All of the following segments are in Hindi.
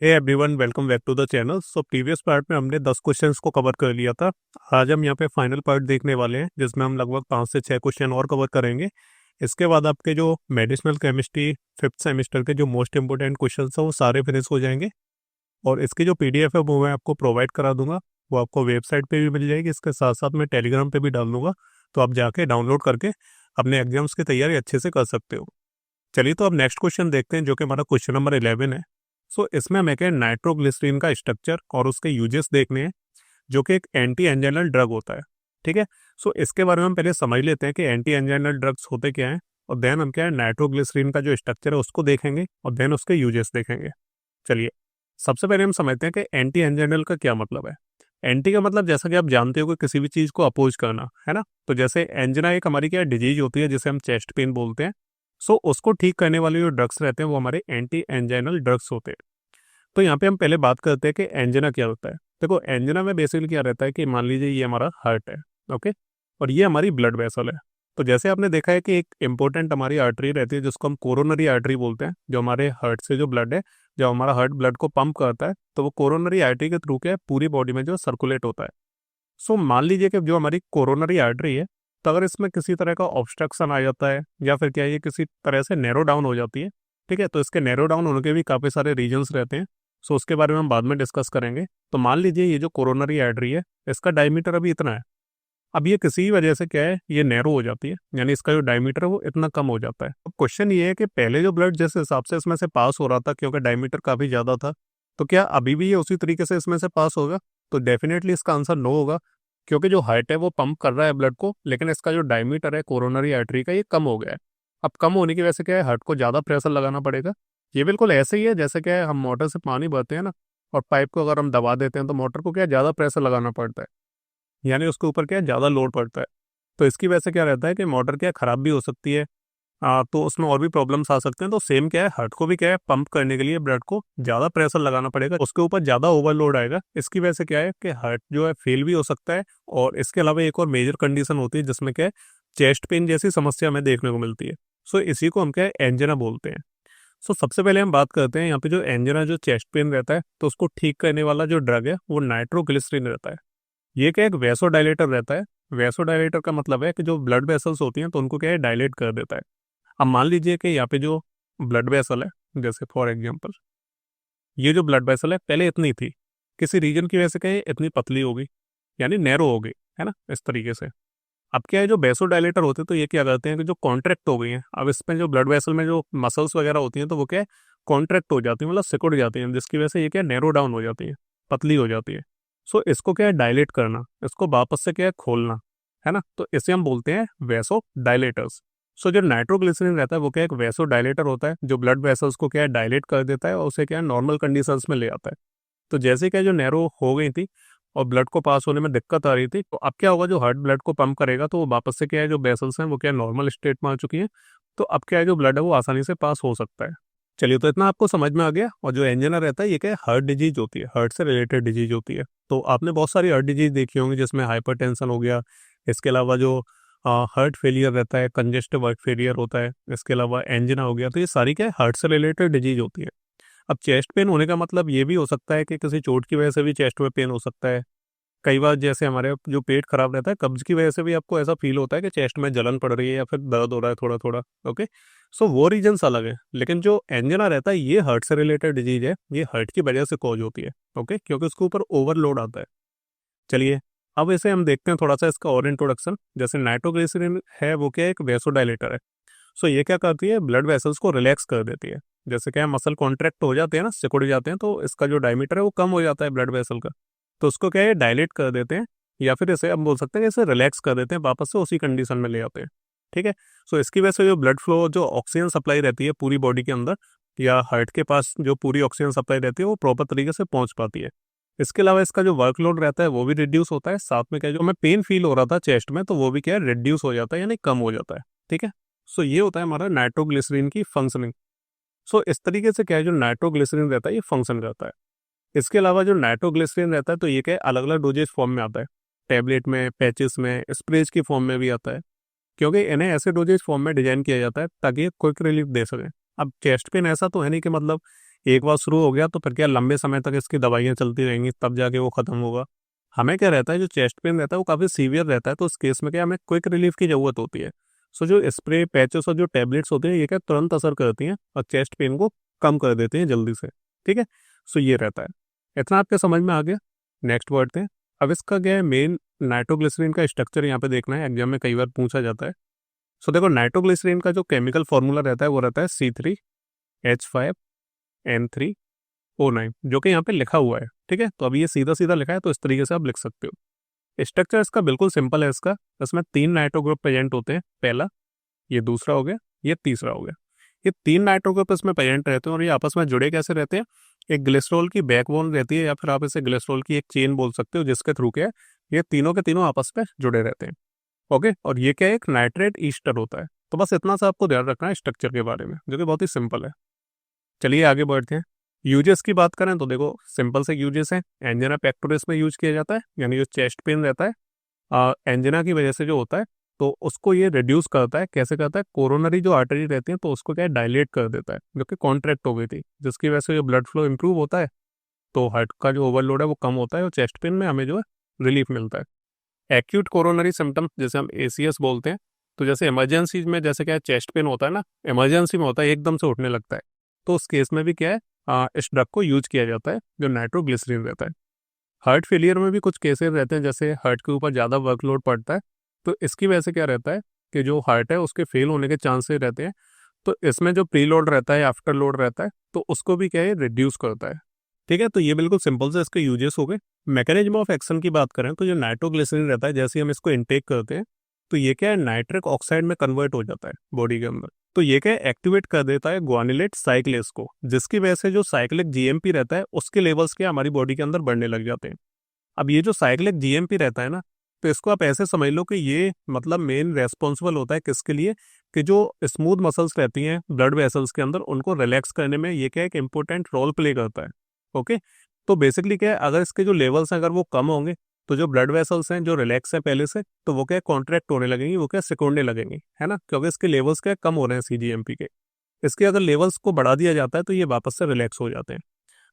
Hey everyone, welcome back to the channel. So previous part में हमने 10 क्वेश्चंस को कवर कर लिया था। आज हम यहाँ पे फाइनल पार्ट देखने वाले हैं जिसमें हम लगभग 5 से 6 क्वेश्चन और कवर करेंगे। इसके बाद आपके जो मेडिसिनल केमिस्ट्री फिफ्थ सेमेस्टर के जो मोस्ट इंपोर्टेंट क्वेश्चंस हैं वो सारे फिनिश हो जाएंगे। और इसकी जो पीडीएफ है वो मैं आपको प्रोवाइड करा दूंगा। वो आपको वेबसाइट पे भी मिल जाएगी, इसके साथ साथ मैं टेलीग्राम पे भी डाल दूंगा, तो आप जाके डाउनलोड करके अपने एग्जाम्स की तैयारी अच्छे से कर सकते हो। चलिए, तो अब नेक्स्ट क्वेश्चन देखते हैं जो कि हमारा क्वेश्चन नंबर 11 है। सो इसमें हमें क्या नाइट्रोग्लिसरीन का स्ट्रक्चर और उसके यूजेस देखने हैं, जो कि एक एंटी एंजाइनल ड्रग होता है। ठीक है। सो इसके बारे में हम पहले समझ लेते हैं कि एंटी एंजाइनल ड्रग्स होते क्या हैं, और देन हम क्या है नाइट्रोग्लिसरीन का जो स्ट्रक्चर है उसको देखेंगे, और देन उसके यूजेस देखेंगे। चलिए, सबसे पहले हम समझते हैं कि एंटी एंजाइनल का क्या मतलब है। एंटी का मतलब जैसा कि आप जानते हो कि किसी भी चीज़ को अपोज करना है ना। तो जैसे एंजिना एक हमारी क्या डिजीज होती है जिसे हम चेस्ट पेन बोलते हैं। सो उसको ठीक करने वाले जो ड्रग्स रहते हैं वो हमारे एंटी एंजाइनल ड्रग्स होते हैं। तो यहाँ पे हम पहले बात करते हैं कि एंजिना क्या होता है। देखो, एंजिना में बेसिकली क्या रहता है कि मान लीजिए ये हमारा हार्ट है, ओके, और ये हमारी ब्लड वेसल है। तो जैसे आपने देखा है कि एक इंपॉर्टेंट हमारी आर्टरी रहती है जिसको हम कोरोनरी आर्टरी बोलते हैं, जो हमारे हार्ट से जो ब्लड है, जब हमारा हार्ट ब्लड को पंप करता है तो वो कोरोनरी आर्टरी के थ्रू क्या है पूरी बॉडी में जो सर्कुलेट होता है। सो मान लीजिए कि जो हमारी कोरोनरी आर्टरी है, तो अगर इसमें किसी तरह का ऑब्स्ट्रक्शन आ जाता है या फिर क्या ये किसी तरह से नैरो डाउन हो जाती है, ठीक है, तो इसके नैरो डाउन होने के भी काफ़ी सारे रीजन्स रहते हैं। सो उसके बारे में हम बाद में डिस्कस करेंगे। तो मान लीजिए ये जो कोरोनरी आर्टरी है इसका डायमीटर अभी इतना है। अब ये किसी वजह से क्या है ये नैरो हो जाती है, यानी इसका जो डायमीटर है वो इतना कम हो जाता है। अब क्वेश्चन ये है कि पहले जो ब्लड जिस हिसाब से इसमें से पास हो रहा था, क्योंकि डायमीटर काफ़ी ज़्यादा था, तो क्या अभी भी ये उसी तरीके से इसमें से पास होगा? तो डेफिनेटली इसका आंसर नो होगा, क्योंकि जो हार्ट है वो पंप कर रहा है ब्लड को, लेकिन इसका जो डायमीटर है कोरोनरी आर्टरी का ये कम हो गया है। अब कम होने की वजह से क्या है हार्ट को ज़्यादा प्रेशर लगाना पड़ेगा। ये बिल्कुल ऐसे ही है जैसे क्या है हम मोटर से पानी भरते हैं ना, और पाइप को अगर हम दबा देते हैं तो मोटर को क्या ज़्यादा प्रेशर लगाना पड़ता है, यानी उसके ऊपर क्या ज़्यादा लोड पड़ता है। तो इसकी वजह से क्या रहता है कि मोटर क्या ख़राब भी हो सकती है। तो उसमें और भी प्रॉब्लम्स आ सकते हैं। तो सेम क्या है हार्ट को भी क्या है पंप करने के लिए ब्लड को ज़्यादा प्रेशर लगाना पड़ेगा, उसके ऊपर ज़्यादा ओवरलोड आएगा। इसकी वजह से क्या है कि हार्ट जो है फेल भी हो सकता है। और इसके अलावा एक और मेजर कंडीशन होती है जिसमें क्या है चेस्ट पेन जैसी समस्या हमें देखने को मिलती है। सो इसी को हम क्या है एंजिना बोलते हैं। सो सबसे पहले हम बात करते हैं यहाँ पे जो एंजिना जो चेस्ट पेन रहता है, तो उसको ठीक करने वाला जो ड्रग है वो नाइट्रोग्लिसरीन रहता है। ये क्या एक वैसोडाइलेटर रहता है। वैसोडाइलेटर का मतलब है कि जो ब्लड वेसल्स होती हैं तो उनको क्या है डायलेट कर देता है। अब मान लीजिए कि यहाँ पे जो ब्लड वेसल है, जैसे फॉर एग्जांपल ये जो ब्लड वेसल है पहले इतनी थी, किसी रीजन की वजह से क्या है इतनी पतली हो गई, यानी नैरो हो गई, है ना, इस तरीके से। अब क्या है जो वैसोडाइलेटर होते हैं तो ये क्या करते हैं कि जो कॉन्ट्रैक्ट हो गई हैं, अब इसमें जो ब्लड वेसल में जो मसल्स वगैरह होती हैं तो वो क्या है कॉन्ट्रैक्ट हो जाती है, मतलब सिकुड़ जाती हैं, जिसकी वजह से ये क्या नैरो डाउन हो जाती है, पतली हो जाती है। सो इसको क्या है डायलेट करना, इसको वापस से क्या है खोलना, है ना, तो इसे हम बोलते हैं वैसो डायलेटर्स। सो जो नाइट्रोग्लिसरीन रहता है वो क्या एक वैसो डायलेटर होता है, जो ब्लड वेसल्स को क्या है डायलेट कर देता है और उसे क्या है नॉर्मल कंडीशंस में ले आता है। तो जैसे क्या जो नैरो हो गई थी और ब्लड को पास होने में दिक्कत आ रही थी, तो अब क्या होगा जो हार्ट ब्लड को पंप करेगा तो वो वापस से क्या है जो वेसल्स हैं वो क्या नॉर्मल स्टेट में आ चुकी हैं। तो अब क्या है जो ब्लड है वो आसानी से पास हो सकता है। चलिए, तो इतना आपको समझ में आ गया। और जो एंजिना रहता है ये क्या है हार्ट डिजीज होती है, हार्ट से रिलेटेड डिजीज होती है। तो आपने बहुत सारी हार्ट डिजीज देखी होंगी जिसमें हाइपरटेंशन हो गया, इसके अलावा जो हार्ट फेलियर रहता है, कंजेस्टिव हार्ट फेलियर होता है, इसके अलावा एंजिना हो गया। तो ये सारी क्या है हार्ट से रिलेटेड डिजीज होती है। अब चेस्ट पेन होने का मतलब ये भी हो सकता है कि किसी चोट की वजह से भी चेस्ट में पेन हो सकता है। कई बार जैसे हमारे जो पेट खराब रहता है, कब्ज की वजह से भी आपको ऐसा फील होता है कि चेस्ट में जलन पड़ रही है या फिर दर्द हो रहा है थोड़ा थोड़ा। ओके, सो वो रीजन्स अलग है, लेकिन जो एंजिना रहता है ये हार्ट से रिलेटेड डिजीज है, ये हार्ट की वजह से कॉज होती है। ओके, क्योंकि उसके ऊपर ओवरलोड आता है। चलिए, अब इसे हम देखते हैं थोड़ा सा इसका और इंट्रोडक्शन। जैसे नाइट्रोग्लिसरीन है वो क्या एक वेसोडाइलेटर है। सो ये क्या करती है ब्लड वेसल्स को रिलैक्स कर देती है। जैसे क्या मसल कॉन्ट्रैक्ट हो जाते हैं ना, सिकुड़ जाते हैं, तो इसका जो डायमीटर है वो कम हो जाता है ब्लड वेसल का, तो उसको क्या है डायलेट कर देते हैं, या फिर इसे हम बोल सकते हैं कि इसे रिलैक्स कर देते हैं, वापस से उसी कंडीशन में ले आते हैं। ठीक है। सो इसकी वजह से जो ब्लड फ्लो जो ऑक्सीजन सप्लाई रहती है पूरी बॉडी के अंदर या हार्ट के पास जो पूरी ऑक्सीजन सप्लाई रहती है वो प्रॉपर तरीके से पहुंच पाती है। इसके अलावा इसका जो वर्कलोड रहता है वो भी रिड्यूस होता है, साथ में क्या जो हमें पेन फील हो रहा था चेस्ट में तो वो भी क्या है रिड्यूस हो जाता है, यानी कम हो जाता है। ठीक है। सो ये होता है हमारा नाइट्रोग्लिसरीन की फंक्शनिंग। सो इस तरीके से क्या है जो नाइट्रोग्लिसरीन रहता है ये फंक्शन करता है। इसके अलावा जो नाइट्रोग्लिसरीन रहता है तो ये क्या है अलग अलग डोजेज फॉर्म में आता है, टैबलेट में, पैचेस में, स्प्रेज की फॉर्म में भी आता है, क्योंकि इन्हें ऐसे डोजेज फॉर्म में डिजाइन किया जाता है ताकि ये क्विक रिलीफ दे सकें। अब चेस्ट पेन ऐसा तो है नहीं कि मतलब एक बार शुरू हो गया तो फिर क्या लंबे समय तक इसकी दवाइयाँ चलती रहेंगी, तब जाके वो खत्म होगा। हमें क्या रहता है, जो चेस्ट पेन रहता है वो काफ़ी सीवियर रहता है, तो इस केस में क्या हमें क्विक रिलीफ की ज़रूरत होती है। सो जो स्प्रे पैचेस और जो टैबलेट्स होते हैं ये क्या तुरंत असर करती हैं और चेस्ट पेन को कम कर देते हैं जल्दी से। ठीक है, सो ये रहता है। इतना आपके समझ में आ गया। नेक्स्ट बढ़ते हैं। अब इसका क्या है, मेन नाइट्रोग्लिसरीन का स्ट्रक्चर यहाँ पे देखना है, एग्जाम में कई बार पूछा जाता है। सो देखो, नाइट्रोग्लिसरीन का जो केमिकल फॉर्मूला रहता है वो रहता है C3H5N3O9, जो कि यहाँ पे लिखा हुआ है। ठीक है, तो अभी ये सीधा सीधा लिखा है तो इस तरीके से आप लिख सकते हो। स्ट्रक्चर इसका बिल्कुल सिंपल है। इसमें 3 नाइट्रो ग्रुप प्रेजेंट होते हैं, पहला, ये दूसरा हो गया, ये तीसरा हो गया। ये 3 नाइट्रो ग्रुप इसमें प्रेजेंट रहते हैं और ये आपस में जुड़े कैसे रहते हैं, एक ग्लिसरॉल की बैकबोन रहती है या फिर आप इसे ग्लिसरॉल की एक चेन बोल सकते हो, जिसके थ्रू क्या है ये तीनों के तीनों आपस में जुड़े रहते हैं। ओके, और ये क्या है, एक नाइट्रेट ईस्टर होता है। तो बस इतना सा आपको ध्यान रखना है स्ट्रक्चर के बारे में, जो कि बहुत ही सिंपल है। चलिए आगे बढ़ते हैं। यूजेस की बात करें तो देखो, सिंपल से यूजेस हैं। एंजिना पेक्टोरिस में यूज किया जाता है, यानी जो चेस्ट पेन रहता है एंजिना की वजह से जो होता है, तो उसको ये रिड्यूस करता है। कैसे करता है, कोरोनरी जो आर्टरी रहती है तो उसको क्या है डायलेट कर देता है, जो कि कॉन्ट्रैक्ट हो गई थी, जिसकी वजह से जो ब्लड फ्लो इंप्रूव होता है, तो हार्ट का जो ओवरलोड है वो कम होता है और चेस्ट पेन में हमें जो है रिलीफ मिलता है। एक्यूट कोरोनरी सिम्टम्स जैसे हम ACS बोलते हैं, तो जैसे इमरजेंसी में जैसे क्या है चेस्ट पेन होता है ना, इमरजेंसी में होता है, एकदम से उठने लगता है, तो उस केस में भी क्या है इस ड्रग को यूज किया जाता है, जो नाइट्रोग्लिसरीन रहता है। हार्ट फेलियर में भी कुछ केसेस रहते हैं, जैसे हार्ट के ऊपर ज़्यादा वर्कलोड पड़ता है, तो इसकी वजह से क्या रहता है कि जो हार्ट है उसके फेल होने के चांसेस रहते हैं, तो इसमें जो प्री लोड रहता है, आफ्टर लोड रहता है, तो उसको भी क्या है रिड्यूस करता है। ठीक है, तो ये बिल्कुल सिंपल से इसके यूजेस हो गए। मैकेनिज्म ऑफ एक्शन की बात करें तो जो नाइट्रोग्लिसरीन रहता है, जैसे ही हम इसको इनटेक करते हैं तो ये क्या है नाइट्रिक ऑक्साइड में कन्वर्ट हो जाता है बॉडी के अंदर। तो ये क्या है एक्टिवेट कर देता है ग्वानिलेट साइक्लेस को, जिसकी वजह से जो साइक्लिक GMP रहता है उसके लेवल्स के हमारी बॉडी के अंदर बढ़ने लग जाते हैं। अब ये जो साइक्लिक GMP रहता है ना, तो इसको आप ऐसे समझ लो कि ये मतलब मेन रेस्पॉन्सिबल होता है किसके लिए, कि जो स्मूथ मसल्स रहती हैं ब्लड वेसल्स के अंदर उनको रिलैक्स करने में ये क्या है एक इंपॉर्टेंट रोल प्ले करता है। ओके, तो बेसिकली क्या है, अगर इसके जो लेवल्स हैं अगर वो कम होंगे, तो जो ब्लड वेसल्स हैं जो रिलैक्स है पहले से, तो वो क्या है कॉन्ट्रैक्ट होने लगेंगी, वो क्या सिकुड़ने लगेंगी, है ना, क्योंकि इसके लेवल्स क्या है, कम हो रहे हैं CGMP के। इसके अगर लेवल्स को बढ़ा दिया जाता है तो ये वापस से रिलैक्स हो जाते हैं।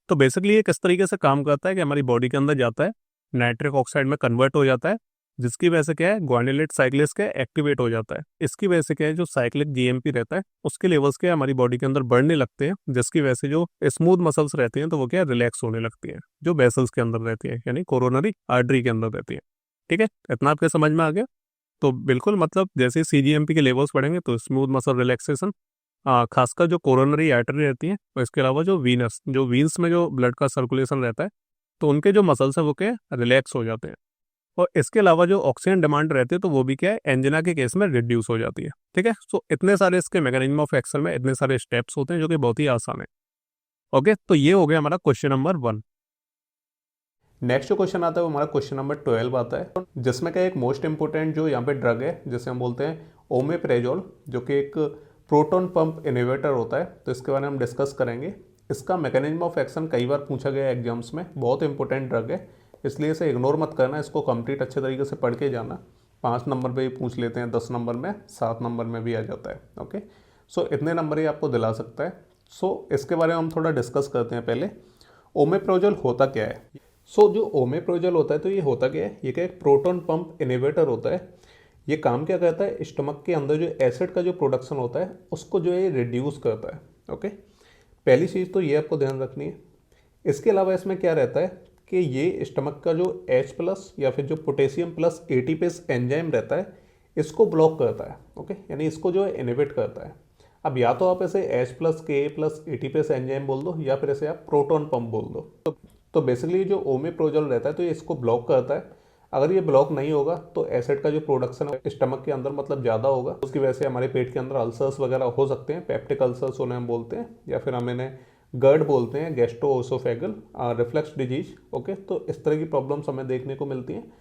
तो बेसिकली ये किस तरीके से काम करता है कि हमारी बॉडी के अंदर जाता है, नाइट्रिक ऑक्साइड में कन्वर्ट हो जाता है, जिसकी वजह से क्या है ग्वानिलेट साइक्लेस क्या एक्टिवेट हो जाता है। इसकी वजह से क्या है जो साइक्लिक GMP रहता है उसके लेवल्स क्या है हमारी बॉडी के अंदर बढ़ने लगते हैं, जिसकी वजह से जो स्मूथ मसल्स रहती हैं तो वो क्या रिलैक्स होने लगती हैं, जो वेसल्स के अंदर रहती है, यानी कोरोनरी आर्टरी के अंदर रहती है। ठीक है, इतना आपके समझ में आ गया। तो बिल्कुल मतलब जैसे CGMP के लेवल्स बढ़ेंगे तो स्मूथ मसल रिलैक्सेशन, खासकर जो कोरोनरी आर्टरी रहती है और इसके अलावा जो वीन्स में जो ब्लड का सर्कुलेशन रहता है, तो उनके जो मसल्स हैं वो क्या रिलैक्स हो जाते हैं। और इसके अलावा जो ऑक्सीजन डिमांड रहती है तो वो भी क्या है एंजिना के केस में रिड्यूस हो जाती है। ठीक है, सो इतने सारे इसके मैकेनिज्म ऑफ एक्शन में इतने सारे स्टेप्स होते हैं जो कि बहुत ही आसान है। ओके, तो ये हो गया हमारा क्वेश्चन नंबर 1। नेक्स्ट जो क्वेश्चन आता है वो हमारा क्वेश्चन नंबर 12 आता है, जिसमें क्या एक मोस्ट इंपोर्टेंट जो यहाँ पे ड्रग है जिसे हम बोलते हैं ओमेप्रेजोल, जो कि एक प्रोटॉन पंप इनहिबिटर होता है। तो इसके बारे में हम डिस्कस करेंगे। इसका मैकेनिज्म ऑफ एक्शन कई बार पूछा गया है एग्जाम्स में, बहुत इंपॉर्टेंट ड्रग है, इसलिए इसे इग्नोर मत करना, इसको कंप्लीट अच्छे तरीके से पढ़ के जाना। 5 नंबर पे भी पूछ लेते हैं, 10 नंबर में, 7 नंबर में भी आ जाता है। ओके, सो इतने नंबर ही आपको दिला सकता है। सो इसके बारे में हम थोड़ा डिस्कस करते हैं। पहले ओमेप्रेजोल होता क्या है। जो ओमेप्रेजोल होता है तो ये होता क्या है, ये क्या एक प्रोटॉन पंप इनहिबिटर होता है। ये काम क्या करता है, स्टमक के अंदर जो एसिड का जो प्रोडक्शन होता है उसको जो है रिड्यूस करता है। ओके, पहली चीज़ तो ये आपको ध्यान रखनी है। इसके अलावा इसमें क्या रहता है कि ये स्टमक का जो H+ या फिर जो पोटेशियम प्लस एटीपेस एंजाइम रहता है इसको ब्लॉक करता है। ओके, यानी इसको जो है इनहिबिट करता है। अब या तो आप इसे H+ Ka+ एटीपेस एंजाइम बोल दो या फिर इसे आप प्रोटॉन पंप बोल दो। तो बेसिकली जो ओमेप्रेजोल रहता है तो ये इसको ब्लॉक करता है। अगर ये ब्लॉक नहीं होगा तो एसिड का जो प्रोडक्शन है स्टमक के अंदर मतलब ज़्यादा होगा, उसकी वजह से हमारे पेट के अंदर अल्सर्स वगैरह हो सकते हैं, पेप्टिक अल्सर्स उन्हें हम बोलते हैं, या फिर हम इन्हें GERD बोलते हैं, गैस्ट्रोओसोफेगल रिफ्लक्स डिजीज। ओके, तो इस तरह की प्रॉब्लम्स हमें देखने को मिलती हैं।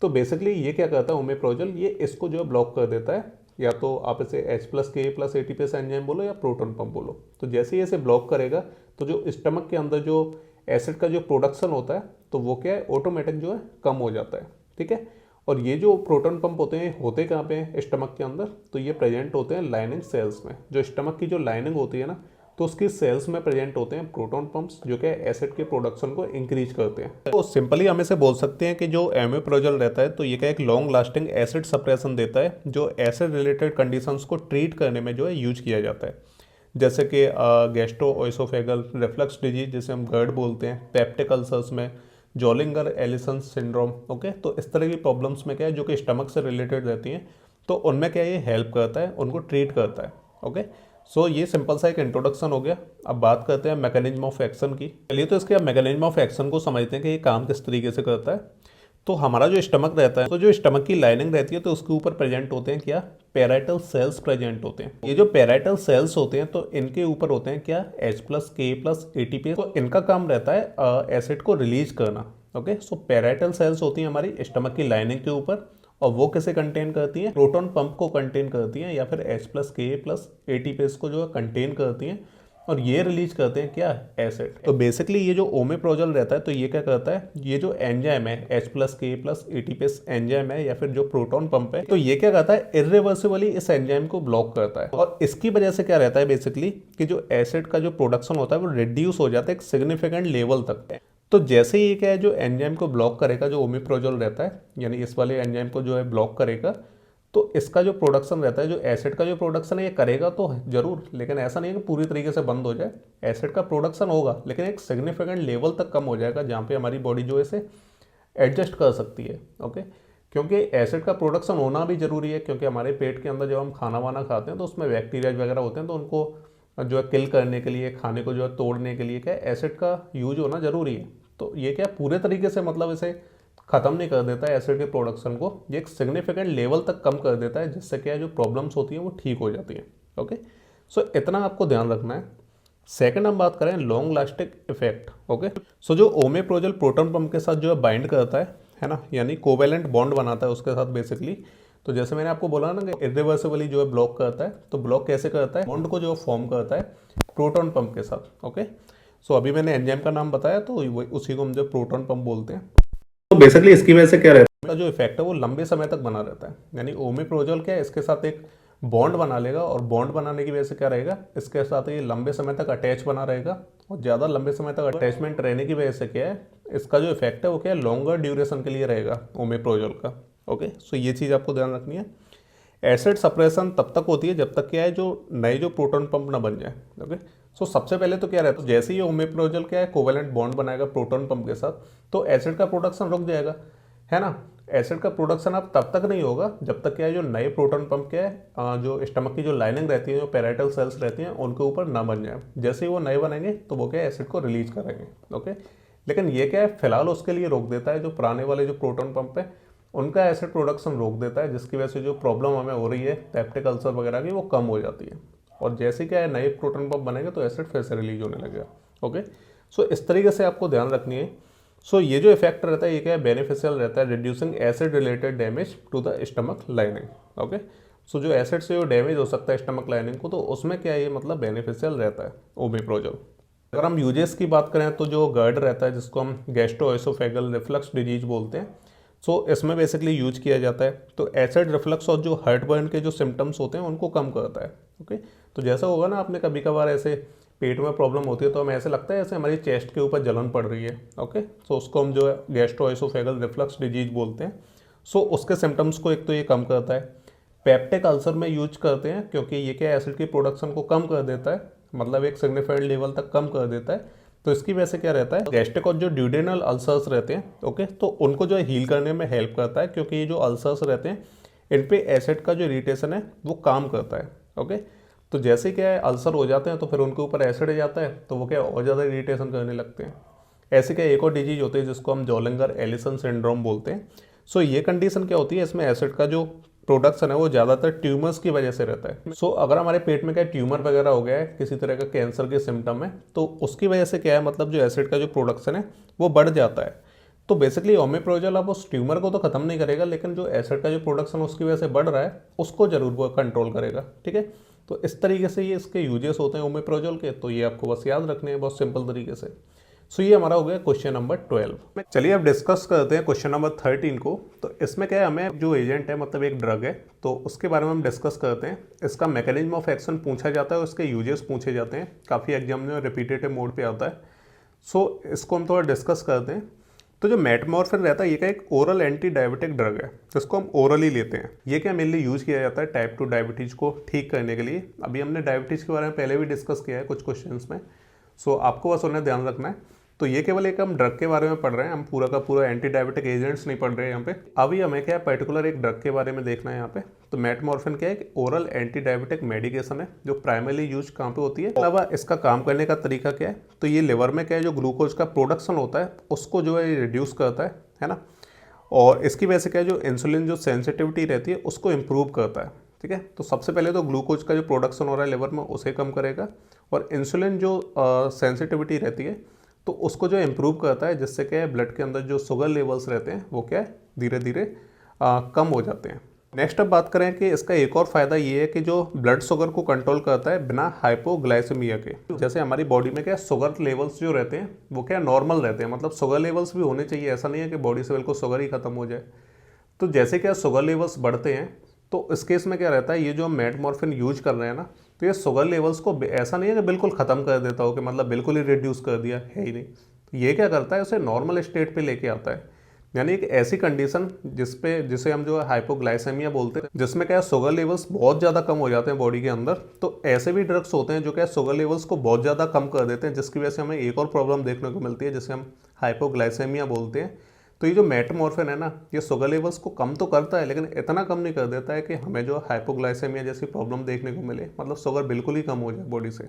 तो बेसिकली ये क्या करता है ओमेप्रेजोल, ये इसको जो है ब्लॉक कर देता है। या तो आप इसे H+ Ka+ एटीपेस एंजाइम बोलो या प्रोटॉन पंप बोलो। तो जैसे ही इसे ब्लॉक करेगा तो जो स्टमक के अंदर जो एसिड का जो प्रोडक्शन होता है तो वो क्या है ऑटोमेटिक जो है कम हो जाता है। ठीक है, और ये जो प्रोटॉन पंप होते हैं होते कहाँ पे हैं स्टमक के अंदर, तो ये प्रेजेंट होते हैं लाइनिंग सेल्स में। जो स्टमक की जो लाइनिंग होती है ना तो उसकी सेल्स में प्रेजेंट होते हैं प्रोटॉन पंप्स जो कि एसिड के प्रोडक्शन को इंक्रीज करते हैं। तो सिंपली हम इसे बोल सकते हैं कि जो एमिप्रोजोल रहता है तो ये क्या एक लॉन्ग लास्टिंग एसिड सप्रेशन देता है जो एसिड रिलेटेड कंडीशंस को ट्रीट करने में जो है यूज किया जाता है, जैसे कि गैस्ट्रोएसोफेगल रिफ्लक्स डिजीज जिसे हम GERD बोलते हैं, पेप्टिक अल्सर्स में, जोलिंगर एलिसन सिंड्रोम। ओके, तो इस तरह की प्रॉब्लम्स में क्या है जो कि स्टमक से रिलेटेड रहती हैं, तो उनमें क्या ये हेल्प करता है, उनको ट्रीट करता है। ओके, सो ये सिंपल सा एक इंट्रोडक्शन हो गया। अब बात करते हैं मैकेनिज्म ऑफ एक्शन की। चलिए तो इसके अब मैकेनिज्म ऑफ एक्शन को समझते हैं कि ये काम किस तरीके से करता है। तो हमारा जो स्टमक रहता है, तो जो स्टमक की लाइनिंग रहती है तो उसके ऊपर प्रेजेंट होते हैं क्या, पैराइटल सेल्स प्रेजेंट होते हैं। ये जो पैराइटल सेल्स होते हैं तो इनके ऊपर होते हैं क्या, H+K+ ATP। तो इनका काम रहता है एसिड को रिलीज करना। ओके, सो पैराइटल सेल्स होती हैं हमारी स्टमक की लाइनिंग के ऊपर, और वो किसे कंटेन करती हैं, प्रोटॉन पंप को कंटेन करती हैं, या फिर H+K+ ATPs को जो है कंटेन करती हैं, और ये रिलीज करते हैं क्या, एसिड। तो बेसिकली ये जो ओमेप्रोजोल रहता है तो ये क्या करता है, ये जो एंजाइम है H+K+ ATPs एंजाइम है या फिर जो प्रोटॉन पंप है, तो ये क्या करता है, इरिवर्सिबली इस एंजाइम को ब्लॉक करता है। और इसकी वजह से क्या रहता है बेसिकली कि जो एसिड का जो प्रोडक्शन होता है वो रिड्यूस हो जाता है एक सिग्निफिकेंट लेवल तक। तो जैसे ही क्या है जो एंजाइम को ब्लॉक करेगा, जो ओमेप्रोजोल रहता है यानी इस वाले एंजाइम को जो है ब्लॉक करेगा, तो इसका जो प्रोडक्शन रहता है, जो एसिड का जो प्रोडक्शन है ये करेगा तो जरूर, लेकिन ऐसा नहीं है कि पूरी तरीके से बंद हो जाए। एसिड का प्रोडक्शन होगा लेकिन एक सिग्निफिकेंट लेवल तक कम हो जाएगा जहाँ पे हमारी बॉडी जो है इसे एडजस्ट कर सकती है। ओके, क्योंकि एसिड का प्रोडक्शन होना भी जरूरी है, क्योंकि हमारे पेट के अंदर जब हम खाना वाना खाते हैं तो उसमें बैक्टीरिया वगैरह होते हैं, तो उनको जो है किल करने के लिए, खाने को जो है तोड़ने के लिए क्या एसिड का यूज होना जरूरी है। तो ये क्या पूरे तरीके से मतलब इसे ख़त्म नहीं कर देता है एसिड के प्रोडक्शन को, ये एक सिग्निफिकेंट लेवल तक कम कर देता है, जिससे क्या है जो प्रॉब्लम्स होती हैं वो ठीक हो जाती हैं। ओके, सो इतना आपको ध्यान रखना है। सेकंड हम बात करें long lasting effect. Okay, so जो ओमेप्रोजोल प्रोटॉन पंप के साथ जो है बाइंड करता है ना, यानी कोवेलेंट बॉन्ड बनाता है उसके साथ बेसिकली। तो जैसे मैंने आपको बोला ना कि इरिवर्सिबली जो है ब्लॉक करता है, तो ब्लॉक कैसे करता है, बॉन्ड को जो फॉर्म करता है प्रोटॉन पंप के साथ। ओके, सो अभी मैंने एंजाइम का नाम बताया तो उसी को हम जो प्रोटॉन पंप बोलते हैं। तो बेसिकली इसकी वजह से क्या रहता है, जो इफेक्ट है वो लंबे समय तक बना रहता है। यानी ओमेप्रोजोल क्या है, इसके साथ एक बॉन्ड बना लेगा, और बॉन्ड बनाने की वजह से क्या रहेगा, इसके साथ ये लंबे समय तक अटैच बना रहेगा, और ज़्यादा लंबे समय तक अटैचमेंट रहने की वजह से क्या है, इसका जो इफेक्ट है वो क्या है, लॉन्गर ड्यूरेशन के लिए रहेगा ओमेप्रोजोल का। ओके, सो ये चीज़ आपको ध्यान रखनी है। एसिड सप्रेशन तब तक होती है जब तक क्या है जो नए जो प्रोटॉन पंप ना बन जाए। ओके, सो सबसे पहले तो क्या रहता है, जैसे ही ओमेप्रोजोल क्या है कोवेलेंट बॉन्ड बनाएगा प्रोटॉन पंप के साथ, तो एसिड का प्रोडक्शन रुक जाएगा, है ना। एसिड का प्रोडक्शन अब तब तक नहीं होगा जब तक क्या है जो नए प्रोटॉन पंप क्या है जो स्टमक की जो लाइनिंग रहती है, जो पैराइटल सेल्स रहती हैं, उनके ऊपर ना बन जाए। जैसे ही वो नए बनेंगे तो वो क्या है एसिड को रिलीज करेंगे। ओके, लेकिन ये क्या है फिलहाल उसके लिए रोक देता है, जो पुराने वाले जो प्रोटॉन पंप है उनका एसिड प्रोडक्शन रोक देता है, जिसकी वजह से जो प्रॉब्लम हमें हो रही है पेप्टिक अल्सर वगैरह की वो कम हो जाती है। और जैसे क्या है नए प्रोटॉन पंप बनेंगे तो एसिड फिर से रिलीज होने लगेगा। ओके, सो इस तरीके से आपको ध्यान रखनी है। सो ये जो इफेक्ट रहता है ये क्या है, बेनिफिशियल रहता है, reducing acid related damage to the stomach lining. Okay, so जो एसिड से जो डैमेज हो सकता है स्टमक लाइनिंग को, तो उसमें क्या है ये मतलब बेनिफिशियल रहता है ओमेप्रोजोल। अगर हम यूजेस की बात करें तो जो GERD रहता है, जिसको हम गैस्ट्रोएसोफेगल रिफ्लक्स डिजीज बोलते हैं, सो इसमें बेसिकली यूज किया जाता है। तो एसिड रिफ्लक्स और जो हार्ट बर्न के जो सिम्टम्स होते हैं उनको कम करता है। ओके, तो जैसा होगा ना आपने कभी कभार ऐसे पेट में प्रॉब्लम होती है तो हमें ऐसे लगता है जैसे हमारी चेस्ट के ऊपर जलन पड़ रही है। ओके, सो उसको हम जो है गैस्ट्रोएसोफेगल रिफ्लक्स डिजीज बोलते हैं। सो उसके सिम्टम्स को एक तो ये कम करता है। पेप्टिक अल्सर में यूज करते हैं क्योंकि ये क्या एसिड की प्रोडक्शन को कम कर देता है, मतलब एक सिग्निफाइड लेवल तक कम कर देता है। तो इसकी वजह से क्या रहता है, गैस्ट्रिक और जो ड्यूडेनल अल्सर्स रहते हैं, ओके, तो उनको जो है हील करने में हेल्प करता है, क्योंकि ये जो अल्सर्स रहते हैं इन पे एसिड का जो इरिटेशन है वो काम करता है। ओके, तो जैसे क्या है अल्सर हो जाते हैं तो फिर उनके ऊपर एसिड आ जाता है, तो वो क्या और ज़्यादा इरिटेशन करने लगते हैं। ऐसे क्या एक और डिजीज होती है जिसको हम जोलिंगर एलिसन सिंड्रोम बोलते हैं। सो ये कंडीशन क्या होती है, इसमें एसिड का जो प्रोडक्शन है वो ज़्यादातर ट्यूमर्स की वजह से रहता है। सो अगर हमारे पेट में क्या ट्यूमर वगैरह हो गया है, किसी तरह का कैंसर के सिम्टम है, तो उसकी वजह से क्या है मतलब जो एसिड का जो प्रोडक्शन है वो बढ़ जाता है। तो बेसिकली ओमेप्रोजोल अब उस ट्यूमर को तो खत्म नहीं करेगा, लेकिन जो एसिड का जो प्रोडक्शन उसकी वजह से बढ़ रहा है उसको जरूर वो कंट्रोल करेगा। ठीक है, तो इस तरीके से ये इसके यूजेस होते हैं ओमेप्रोजोल के, तो ये आपको बस याद रखने हैं बहुत सिंपल तरीके से। सो ये हमारा हो गया क्वेश्चन नंबर 12। चलिए अब डिस्कस करते हैं क्वेश्चन नंबर 13 को। तो इसमें क्या है, हमें जो एजेंट है मतलब एक ड्रग है तो उसके बारे में हम डिस्कस करते हैं। इसका मैकेनिज्म ऑफ एक्शन पूछा जाता है और उसके यूजेस पूछे जाते हैं। काफ़ी एग्जाम में रिपीटेटिव मोड पे आता है। सो इसको हम थोड़ा डिस्कस करते हैं। तो जो मेटमॉर्फिन रहता है ये क्या एक ओरल एंटी डायबिटिक ड्रग है जिसको हम ओरली लेते हैं। ये क्या मेनली यूज़ किया जाता है टाइप 2 डायबिटीज़ को ठीक करने के लिए। अभी हमने डायबिटीज़ के बारे में पहले भी डिस्कस किया है कुछ क्वेश्चंस में। सो आपको बस उन्हें ध्यान रखना है। तो ये केवल एक हम ड्रग के बारे में पढ़ रहे हैं, हम पूरा का पूरा एंटी डायबिटिक एजेंट्स नहीं पढ़ रहे हैं यहाँ पे। अभी हमें क्या है पर्टिकुलर एक ड्रग के बारे में देखना है यहाँ पे। तो मेटमॉर्फिन क्या है एक ओरल एंटी डायबिटिक मेडिकेशन है जो प्राइमरली यूज कहाँ पे होती है, अलावा इसका काम करने का तरीका क्या है। तो ये लिवर में क्या है जो ग्लूकोज का प्रोडक्शन होता है उसको जो है रिड्यूस करता है ना। और इसकी वजह से क्या है जो इंसुलिन जो सेंसिटिविटी रहती है उसको इम्प्रूव करता है। ठीक है, तो सबसे पहले तो ग्लूकोज का जो प्रोडक्शन हो रहा है लिवर में उसे कम करेगा और इंसुलिन जो सेंसिटिविटी रहती है तो उसको जो इम्प्रूव करता है जिससे क्या है ब्लड के अंदर जो शुगर लेवल्स रहते हैं वो क्या है धीरे धीरे कम हो जाते हैं। नेक्स्ट अब बात करें कि इसका एक और फायदा ये है कि जो ब्लड शुगर को कंट्रोल करता है बिना हाइपोग्लाइसेमिया के। जैसे हमारी बॉडी में क्या शुगर लेवल्स जो रहते हैं वो क्या नॉर्मल रहते हैं, मतलब शुगर लेवल्स भी होने चाहिए, ऐसा नहीं है कि बॉडी से बिल्कुल शुगर ही खत्म हो जाए। तो जैसे क्या शुगर लेवल्स बढ़ते हैं तो इस केस में क्या रहता है ये जो हम मेटमॉर्फिन यूज कर रहे हैं ना तो ये शुगर लेवल्स को ऐसा नहीं है कि बिल्कुल ख़त्म कर देता हो कि मतलब बिल्कुल ही रिड्यूस कर दिया, है ही नहीं। तो ये क्या करता है उसे नॉर्मल स्टेट पे लेके आता है, यानी एक ऐसी कंडीशन जिसे हम जो है हाइपोग्लाइसेमिया बोलते हैं, जिसमें क्या शुगर लेवल्स बहुत ज़्यादा कम हो जाते हैं बॉडी के अंदर। तो ऐसे भी ड्रग्स होते हैं जो क्या शुगर लेवल्स को बहुत ज़्यादा कम कर देते हैं, जिसकी वजह से हमें एक और प्रॉब्लम देखने को मिलती है जिसे हम हाइपोग्लाइसेमिया बोलते हैं। तो ये जो मेटमॉर्फिन है ना ये शुगर लेवल्स को कम तो करता है लेकिन इतना कम नहीं कर देता है कि हमें जो हाइपोग्लाइसेमिया जैसी प्रॉब्लम देखने को मिले, मतलब शुगर बिल्कुल ही कम हो जाए बॉडी से।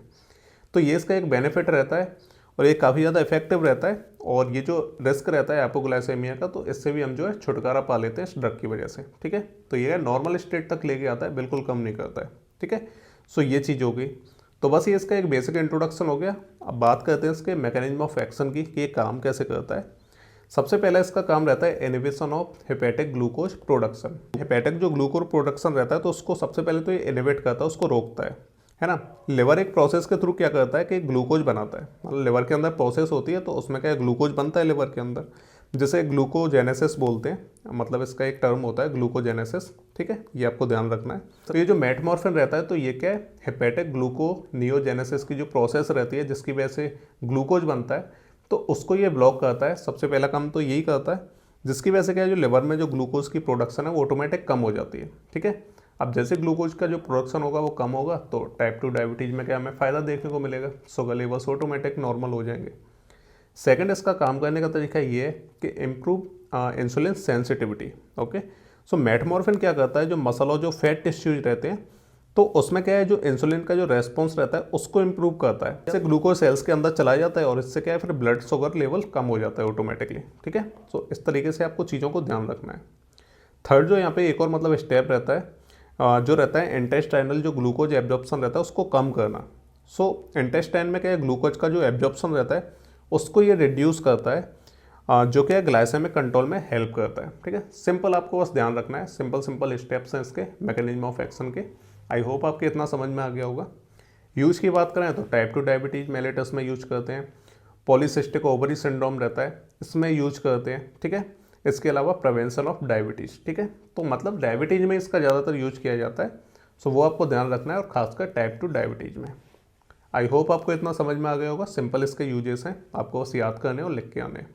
तो ये इसका एक बेनिफिट रहता है और ये काफ़ी ज़्यादा इफेक्टिव रहता है। और ये जो रिस्क रहता है हाइपोग्लाइसेमिया का तो इससे भी हम जो है छुटकारा पा लेते हैं इस ड्रग की वजह से। ठीक है, तो ये नॉर्मल स्टेट तक लेके आता है, बिल्कुल कम नहीं करता है। ठीक है, सो ये चीज़ हो गई। तो बस ये इसका एक बेसिक इंट्रोडक्शन हो गया। अब बात करते हैं इसके मैकेनिज्म ऑफ एक्शन की कि ये काम कैसे करता है। सबसे पहला इसका काम रहता है inhibition of hepatic glucose production. Hepatic जो ग्लूकोज प्रोडक्शन रहता है तो उसको सबसे पहले तो ये इनहिबिट करता है, उसको रोकता है ना। लिवर एक प्रोसेस के थ्रू क्या करता है कि ग्लूकोज बनाता है, मतलब लिवर के अंदर प्रोसेस होती है तो उसमें क्या ग्लूकोज बनता है लिवर के अंदर, जिसे ग्लूकोजेनेसिस बोलते हैं, मतलब इसका एक टर्म होता है ग्लूकोजेनेसिस। ठीक है, ये आपको ध्यान रखना है। तो ये जो मेटमॉर्फिन रहता है तो ये क्या है हेपेटिक ग्लूकोनियोजेनेसिस की जो प्रोसेस रहती है जिसकी वजह से ग्लूकोज बनता है तो उसको ये ब्लॉक करता है। सबसे पहला काम तो यही करता है, जिसकी वजह से क्या है जो लिवर में जो ग्लूकोज की प्रोडक्शन है वो ऑटोमेटिक कम हो जाती है। ठीक है, अब जैसे ग्लूकोज का जो प्रोडक्शन होगा वो कम होगा तो टाइप 2 डायबिटीज में क्या हमें फ़ायदा देखने को मिलेगा, शुगर लेवल्स ऑटोमेटिक नॉर्मल हो जाएंगे। सेकंड इसका काम करने का तरीका ये है कि इम्प्रूव इंसुलिन सेंसिटिविटी। ओके, सो मेटमॉर्फिन क्या करता है जो मसल और जो फैट टिश्यूज रहते हैं तो उसमें क्या है जो इंसुलिन का जो रेस्पॉन्स रहता है उसको इम्प्रूव करता है। जैसे ग्लूकोज सेल्स के अंदर चला जाता है और इससे क्या है फिर ब्लड शुगर लेवल कम हो जाता है ऑटोमेटिकली। ठीक है, सो इस तरीके से आपको चीज़ों को ध्यान रखना है। थर्ड जो यहाँ पे एक और मतलब स्टेप रहता है जो रहता है इंटेस्टाइनल जो ग्लूकोज एब्जॉर्प्शन रहता है उसको कम करना। सो इंटेस्टाइन में क्या है ग्लूकोज का जो एब्जॉर्प्शन रहता है उसको ये रिड्यूस करता है जो क्या है ग्लाइसेमिक कंट्रोल में हेल्प करता है। ठीक है, सिंपल आपको बस ध्यान रखना है, सिंपल स्टेप्स हैं इसके मैकेनिज्म ऑफ एक्शन के। आई होप आपके इतना समझ में आ गया होगा। यूज़ की बात करें तो टाइप 2 डायबिटीज़ मेलिटस में यूज करते हैं, पॉलीसिस्टिक ओवरी सिंड्रोम रहता है इसमें यूज करते हैं। ठीक है, इसके अलावा प्रिवेंशन ऑफ डायबिटीज़। ठीक है, तो मतलब डायबिटीज़ में इसका ज़्यादातर यूज किया जाता है, सो वो आपको ध्यान रखना है और खासकर टाइप 2 डायबिटीज़ में। आई होप आपको इतना समझ में आ गया होगा। सिंपल इसके यूजेस हैं, आपको बस याद करने और लिख के आने।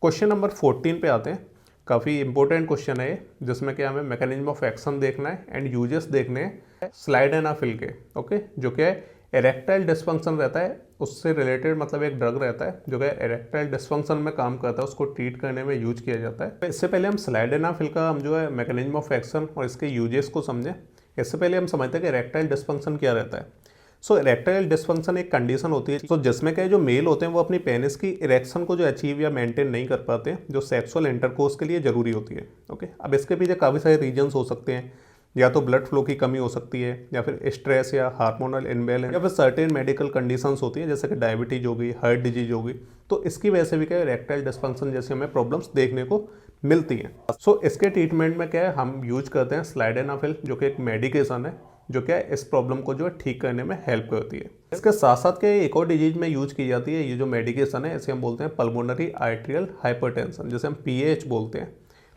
क्वेश्चन नंबर 14 पे आते हैं। काफ़ी इंपॉर्टेंट क्वेश्चन है जिसमें क्या हमें मैकेनिज्म ऑफ एक्शन देखना है एंड यूजेस देखने हैं स्लाइडेनाफिल के। ओके, जो क्या है इरेक्टाइल डिस्फंक्शन रहता है उससे रिलेटेड, मतलब एक ड्रग रहता है जो क्या इरेक्टाइल डिस्फंक्शन में काम करता है, उसको ट्रीट करने में यूज किया जाता है। इससे पहले हम स्लाइडेनाफिल का हम जो है मैकेनिज्म ऑफ एक्शन और इसके यूजेस को समझें। इससे पहले हम समझते हैं कि इरेक्टाइल डिस्फंक्शन क्या रहता है। सो इरेक्टाइल डिस्फंक्शन एक कंडीशन होती है तो जिसमें क्या है जो मेल होते हैं वो अपनी पेनिस की इरेक्शन को जो अचीव या मेंटेन नहीं कर पाते, जो सेक्सुअल इंटरकोर्स के लिए ज़रूरी होती है। ओके, अब इसके पीछे काफ़ी सारे रीजन्स हो सकते हैं, या तो ब्लड फ्लो की कमी हो सकती है या फिर स्ट्रेस या हार्मोनल इनबैलेंस या फिर सर्टेन मेडिकल कंडीशंस होती है जैसे कि डायबिटीज हो गई, हार्ट डिजीज हो गई। तो इसकी वजह से भी क्या है इरेक्टाइल डिस्फंक्शन जैसे हमें प्रॉब्लम्स देखने को मिलती हैं। सो इसके ट्रीटमेंट में क्या है हम यूज करते हैं स्लाइडेनाफिल जो कि एक मेडिकेशन है जो क्या है इस प्रॉब्लम को जो है ठीक करने में हेल्प करती है। इसके साथ साथ क्या एक और डिजीज में यूज की जाती है, ये जो मेडिकेशन है इसे हम बोलते हैं पल्मोनरी आर्टेरियल हाइपरटेंशन, जिसे हम पीएएच बोलते हैं।